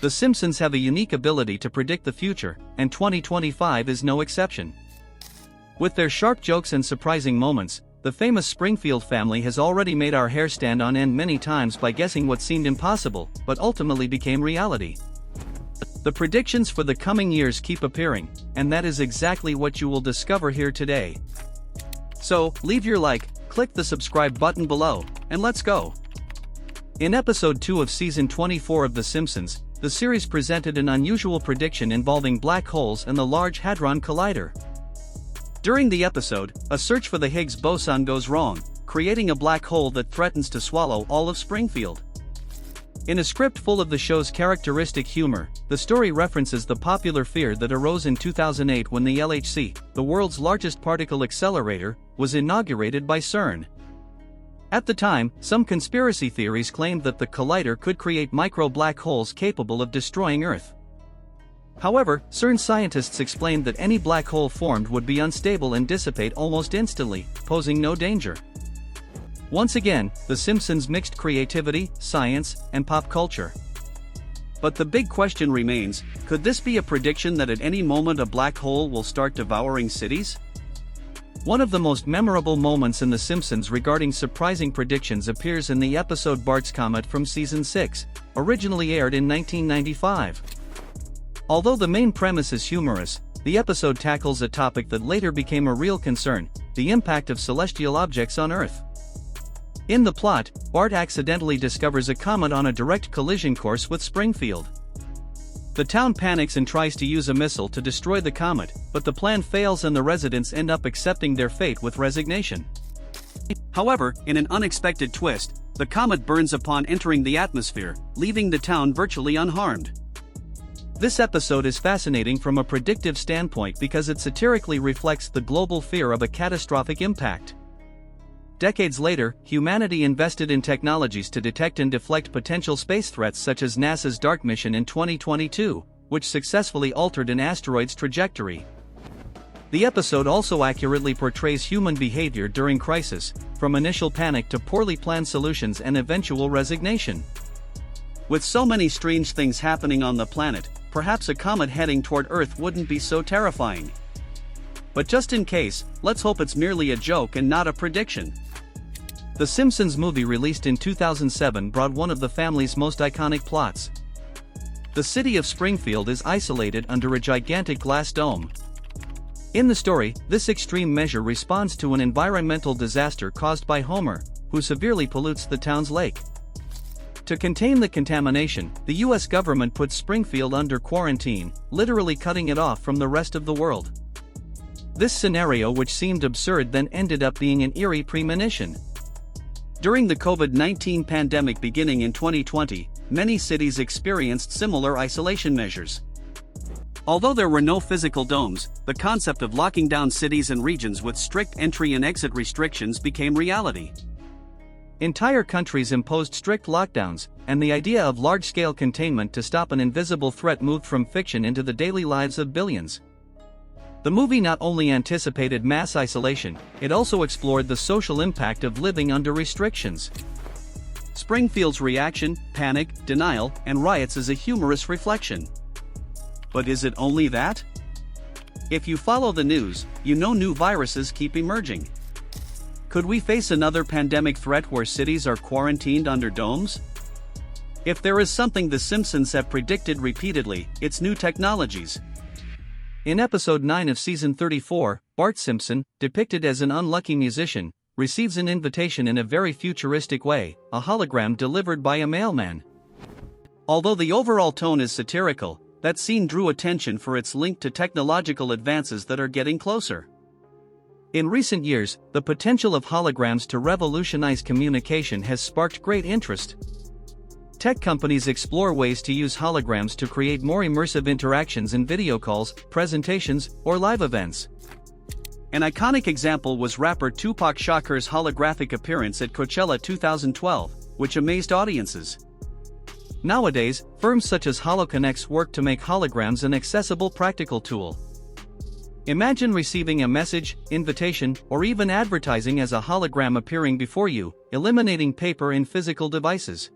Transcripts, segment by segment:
The Simpsons have a unique ability to predict the future, and 2025 is no exception. With their sharp jokes and surprising moments, the famous Springfield family has already made our hair stand on end many times by guessing what seemed impossible, but ultimately became reality. The predictions for the coming years keep appearing, and that is exactly what you will discover here today. So, leave your like, click the subscribe button below, and let's go! In episode 2 of season 24 of The Simpsons, the series presented an unusual prediction involving black holes and the Large Hadron Collider. During the episode, a search for the Higgs boson goes wrong, creating a black hole that threatens to swallow all of Springfield. In a script full of the show's characteristic humor, the story references the popular fear that arose in 2008 when the LHC, the world's largest particle accelerator, was inaugurated by CERN. At the time, some conspiracy theories claimed that the collider could create micro-black holes capable of destroying Earth. However, CERN scientists explained that any black hole formed would be unstable and dissipate almost instantly, posing no danger. Once again, The Simpsons mixed creativity, science, and pop culture. But the big question remains, could this be a prediction that at any moment a black hole will start devouring cities? One of the most memorable moments in The Simpsons regarding surprising predictions appears in the episode Bart's Comet from season 6, originally aired in 1995. Although the main premise is humorous, the episode tackles a topic that later became a real concern: the impact of celestial objects on Earth. In the plot, Bart accidentally discovers a comet on a direct collision course with Springfield. The town panics and tries to use a missile to destroy the comet, but the plan fails and the residents end up accepting their fate with resignation. However, in an unexpected twist, the comet burns upon entering the atmosphere, leaving the town virtually unharmed. This episode is fascinating from a predictive standpoint because it satirically reflects the global fear of a catastrophic impact. Decades later, humanity invested in technologies to detect and deflect potential space threats such as NASA's DART mission in 2022, which successfully altered an asteroid's trajectory. The episode also accurately portrays human behavior during crisis, from initial panic to poorly planned solutions and eventual resignation. With so many strange things happening on the planet, perhaps a comet heading toward Earth wouldn't be so terrifying. But just in case, let's hope it's merely a joke and not a prediction. The Simpsons movie released in 2007 brought one of the family's most iconic plots. The city of Springfield is isolated under a gigantic glass dome. In the story, this extreme measure responds to an environmental disaster caused by Homer, who severely pollutes the town's lake. To contain the contamination, the US government put Springfield under quarantine, literally cutting it off from the rest of the world. This scenario, which seemed absurd, then ended up being an eerie premonition. During the COVID-19 pandemic beginning in 2020, many cities experienced similar isolation measures. Although there were no physical domes, the concept of locking down cities and regions with strict entry and exit restrictions became reality. Entire countries imposed strict lockdowns, and the idea of large-scale containment to stop an invisible threat moved from fiction into the daily lives of billions. The movie not only anticipated mass isolation, it also explored the social impact of living under restrictions. Springfield's reaction, panic, denial, and riots is a humorous reflection. But is it only that? If you follow the news, you know new viruses keep emerging. Could we face another pandemic threat where cities are quarantined under domes? If there is something The Simpsons have predicted repeatedly, it's new technologies. In episode 9 of season 34, Bart Simpson, depicted as an unlucky musician, receives an invitation in a very futuristic way, a hologram delivered by a mailman. Although the overall tone is satirical, that scene drew attention for its link to technological advances that are getting closer. In recent years, the potential of holograms to revolutionize communication has sparked great interest. Tech companies explore ways to use holograms to create more immersive interactions in video calls, presentations, or live events. An iconic example was rapper Tupac Shakur's holographic appearance at Coachella 2012, which amazed audiences. Nowadays, firms such as HoloConnects work to make holograms an accessible, practical tool. Imagine receiving a message, invitation, or even advertising as a hologram appearing before you, eliminating paper in physical devices.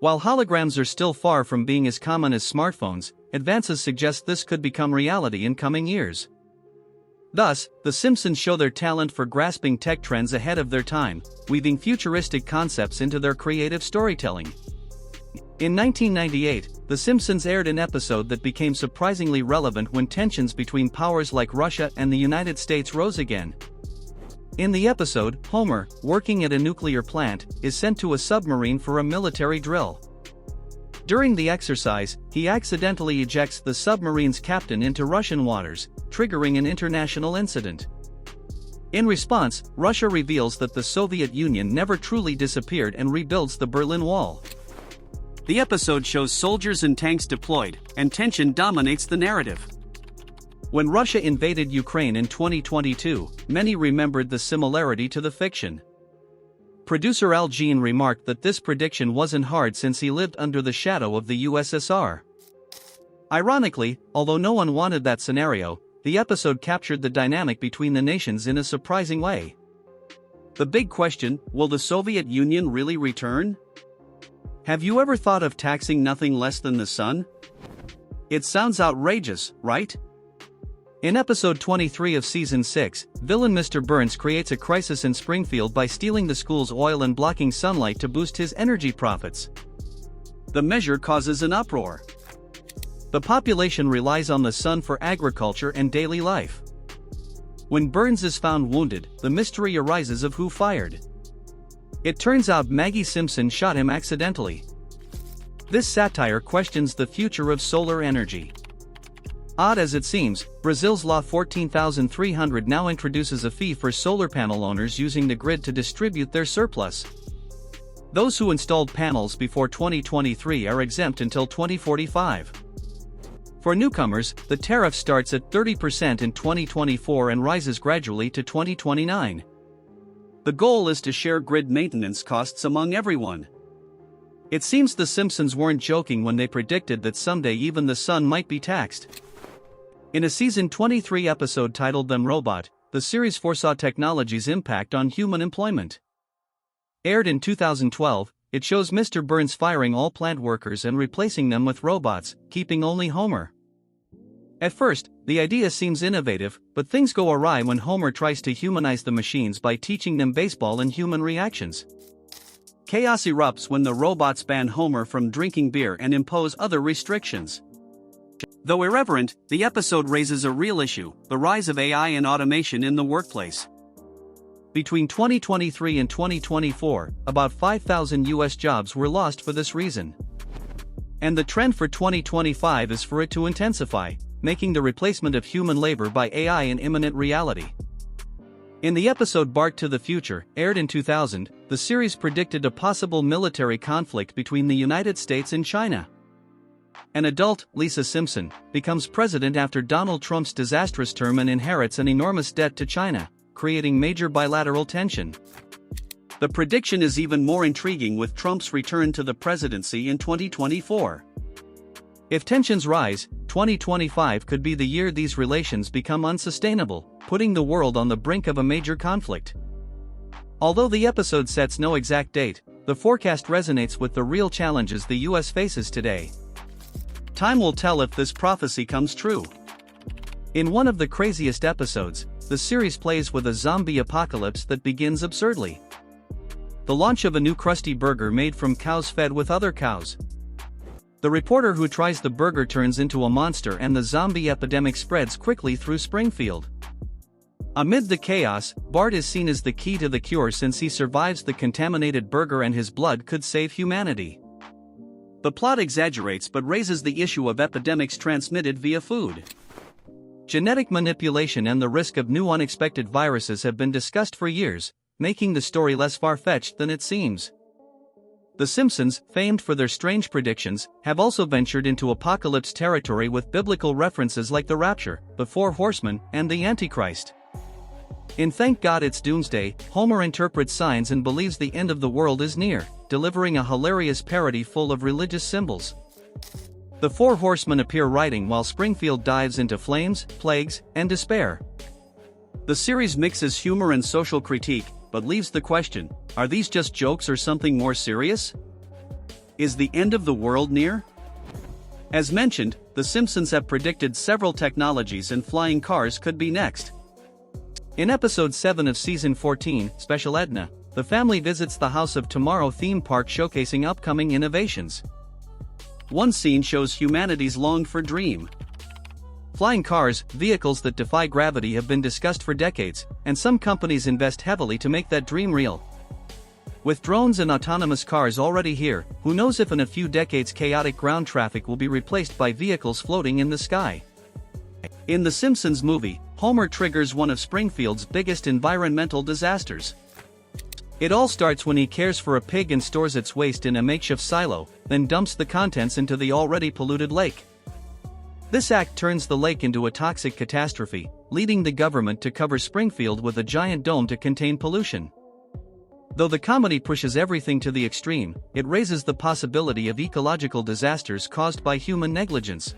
While holograms are still far from being as common as smartphones, advances suggest this could become reality in coming years. Thus, the Simpsons show their talent for grasping tech trends ahead of their time, weaving futuristic concepts into their creative storytelling. In 1998, The Simpsons aired an episode that became surprisingly relevant when tensions between powers like Russia and the United States rose again. In the episode, Homer, working at a nuclear plant, is sent to a submarine for a military drill. During the exercise, he accidentally ejects the submarine's captain into Russian waters, triggering an international incident. In response, Russia reveals that the Soviet Union never truly disappeared and rebuilds the Berlin Wall. The episode shows soldiers and tanks deployed, and tension dominates the narrative. When Russia invaded Ukraine in 2022, many remembered the similarity to the fiction. Producer Al Jean remarked that this prediction wasn't hard since he lived under the shadow of the USSR. Ironically, although no one wanted that scenario, the episode captured the dynamic between the nations in a surprising way. The big question: will the Soviet Union really return? Have you ever thought of taxing nothing less than the sun? It sounds outrageous, right? In episode 23 of season 6, villain Mr. Burns creates a crisis in Springfield by stealing the school's oil and blocking sunlight to boost his energy profits. The measure causes an uproar. The population relies on the sun for agriculture and daily life. When Burns is found wounded, the mystery arises of who fired. It turns out Maggie Simpson shot him accidentally. This satire questions the future of solar energy. Odd as it seems, Brazil's Law 14,300 now introduces a fee for solar panel owners using the grid to distribute their surplus. Those who installed panels before 2023 are exempt until 2045. For newcomers, the tariff starts at 30% in 2024 and rises gradually to 2029. The goal is to share grid maintenance costs among everyone. It seems the Simpsons weren't joking when they predicted that someday even the sun might be taxed. In a season 23 episode titled Them Robot, the series foresaw technology's impact on human employment. Aired in 2012, it shows Mr. Burns firing all plant workers and replacing them with robots, keeping only Homer. At first, the idea seems innovative, but things go awry when Homer tries to humanize the machines by teaching them baseball and human reactions. Chaos erupts when the robots ban Homer from drinking beer and impose other restrictions. Though irreverent, the episode raises a real issue: the rise of AI and automation in the workplace. Between 2023 and 2024, about 5,000 US jobs were lost for this reason. And the trend for 2025 is for it to intensify, making the replacement of human labor by AI an imminent reality. In the episode Bart to the Future, aired in 2000, the series predicted a possible military conflict between the United States and China. An adult, Lisa Simpson, becomes president after Donald Trump's disastrous term and inherits an enormous debt to China, creating major bilateral tension. The prediction is even more intriguing with Trump's return to the presidency in 2024. If tensions rise, 2025 could be the year these relations become unsustainable, putting the world on the brink of a major conflict. Although the episode sets no exact date, the forecast resonates with the real challenges the US faces today. Time will tell if this prophecy comes true. In one of the craziest episodes, the series plays with a zombie apocalypse that begins absurdly. The launch of a new Krusty Burger made from cows fed with other cows. The reporter who tries the burger turns into a monster and the zombie epidemic spreads quickly through Springfield. Amid the chaos, Bart is seen as the key to the cure since he survives the contaminated burger and his blood could save humanity. The plot exaggerates but raises the issue of epidemics transmitted via food. Genetic manipulation and the risk of new unexpected viruses have been discussed for years, making the story less far-fetched than it seems. The Simpsons, famed for their strange predictions, have also ventured into apocalypse territory with biblical references like the Rapture, the Four Horsemen, and the Antichrist. In Thank God It's Doomsday, Homer interprets signs and believes the end of the world is near, delivering a hilarious parody full of religious symbols. The Four Horsemen appear riding while Springfield dives into flames, plagues, and despair. The series mixes humor and social critique, but leaves the question: are these just jokes or something more serious? Is the end of the world near? As mentioned, the Simpsons have predicted several technologies and flying cars could be next. In episode 7 of season 14, Special Edna, the family visits the House of Tomorrow theme park showcasing upcoming innovations. One scene shows humanity's longed-for dream. Flying cars, vehicles that defy gravity, have been discussed for decades, and some companies invest heavily to make that dream real. With drones and autonomous cars already here, who knows if in a few decades chaotic ground traffic will be replaced by vehicles floating in the sky. In the Simpsons movie, Homer triggers one of Springfield's biggest environmental disasters. It all starts when he cares for a pig and stores its waste in a makeshift silo, then dumps the contents into the already polluted lake. This act turns the lake into a toxic catastrophe, leading the government to cover Springfield with a giant dome to contain pollution. Though the comedy pushes everything to the extreme, it raises the possibility of ecological disasters caused by human negligence.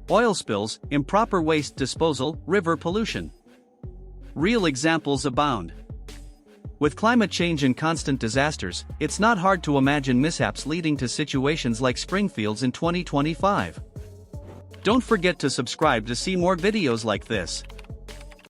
Oil spills, improper waste disposal, river pollution. Real examples abound. With climate change and constant disasters, it's not hard to imagine mishaps leading to situations like Springfield's in 2025. Don't forget to subscribe to see more videos like this.